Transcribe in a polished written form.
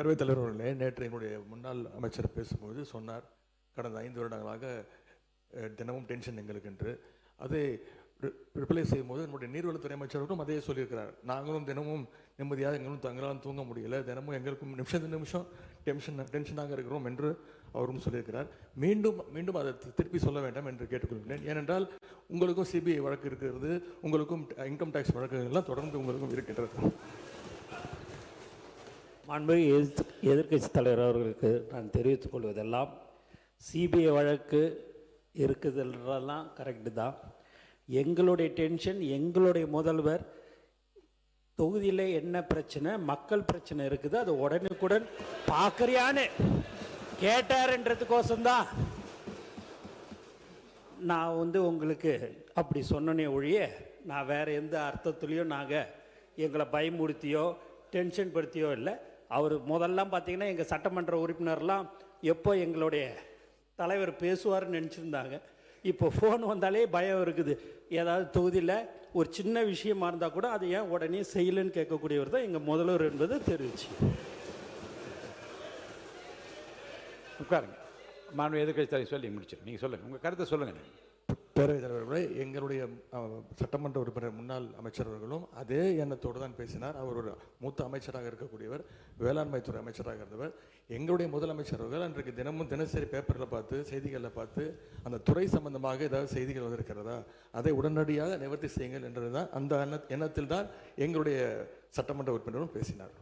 பேரவைத் தலைவர் அவர்களே, நேற்று என்னுடைய முன்னாள் அமைச்சர் பேசும்போது சொன்னார், கடந்த 5 வருடங்களாக தினமும் டென்ஷன் எங்களுக்கு என்று. அதை ரிப்ளை செய்யும்போது நம்முடைய நீர்வளத்துறை அமைச்சர்களும் அதே சொல்லியிருக்கிறார். நாங்களும் தினமும் நிம்மதியாக எங்களும் தூங்க முடியல, தினமும் எங்களுக்கும் நிமிஷம் டென்ஷனாக இருக்கிறோம் என்று அவரும் சொல்லியிருக்கிறார். மீண்டும் அதை திருப்பி சொல்ல வேண்டாம் என்று கேட்டுக்கொள்கிறேன். ஏனென்றால் உங்களுக்கும் சிபிஐ வழக்கு இருக்கிறது, உங்களுக்கும் இன்கம் டேக்ஸ் வழக்குகள்லாம் தொடர்ந்து உங்களுக்கும் இருக்கின்றது. மாண்புமிகு எதிர்க்கட்சி தலைவர் அவர்களுக்கு நான் தெரிவித்துக் கொள்வதெல்லாம், சிபிஐ வழக்கு இருக்குதுன்றதெல்லாம் கரெக்டு தான். எங்களுடைய டென்ஷன், எங்களுடைய முதல்வர் தொகுதியில் என்ன பிரச்சனை, மக்கள் பிரச்சனை இருக்குது, அது உடனுக்குடன் பார்க்குறியான்னு கேட்டாருன்றதுக்கோசம்தான் நான் உங்களுக்கு அப்படி சொன்னனே ஒழிய, நான் வேறு எந்த அர்த்தத்துலேயும் நாங்கள் எங்களை பயமுறுத்தியோ டென்ஷன் படுத்தியோ இல்லை. அவர் முதல்லாம் பார்த்திங்கன்னா எங்கள் சட்டமன்ற உறுப்பினர்லாம் எப்போ எங்களுடைய தலைவர் பேசுவார்னு நினச்சிருந்தாங்க. இப்போ ஃபோன் வந்தாலே பயம் இருக்குது. ஏதாவது தொகுதியில் ஒரு சின்ன விஷயமா இருந்தால் கூட அதை ஏன் உடனே செய்யலைன்னு கேட்கக்கூடியவர் தான் எங்கள் முதல்வர் என்பதை தெரிவிச்சு. உட்காருங்க. மாண்பு எதிர்க்கட்சி தலைவர் சொல்லி முடிச்சிடும். நீங்கள் சொல்லுங்கள், உங்கள் கருத்தை சொல்லுங்கள். பேரவைத் தலைவர்களே, எங்களுடைய சட்டமன்ற உறுப்பினர் முன்னாள் அமைச்சர்களும் அதே எண்ணத்தோடு தான் பேசினார். அவர் ஒரு மூத்த அமைச்சராக இருக்கக்கூடியவர், வேளாண்மைத்துறை அமைச்சராக இருந்தவர். எங்களுடைய முதலமைச்சர்கள் அன்றைக்கு தினசரி பேப்பரில் பார்த்து, செய்திகளில் பார்த்து, அந்த துறை சம்பந்தமாக ஏதாவது செய்திகள் வந்திருக்கிறதா, அதை உடனடியாக நிவர்த்தி செய்யுங்கள் என்றது தான், அந்த எண்ணத்தில் தான் எங்களுடைய சட்டமன்ற உறுப்பினரும் பேசினார்.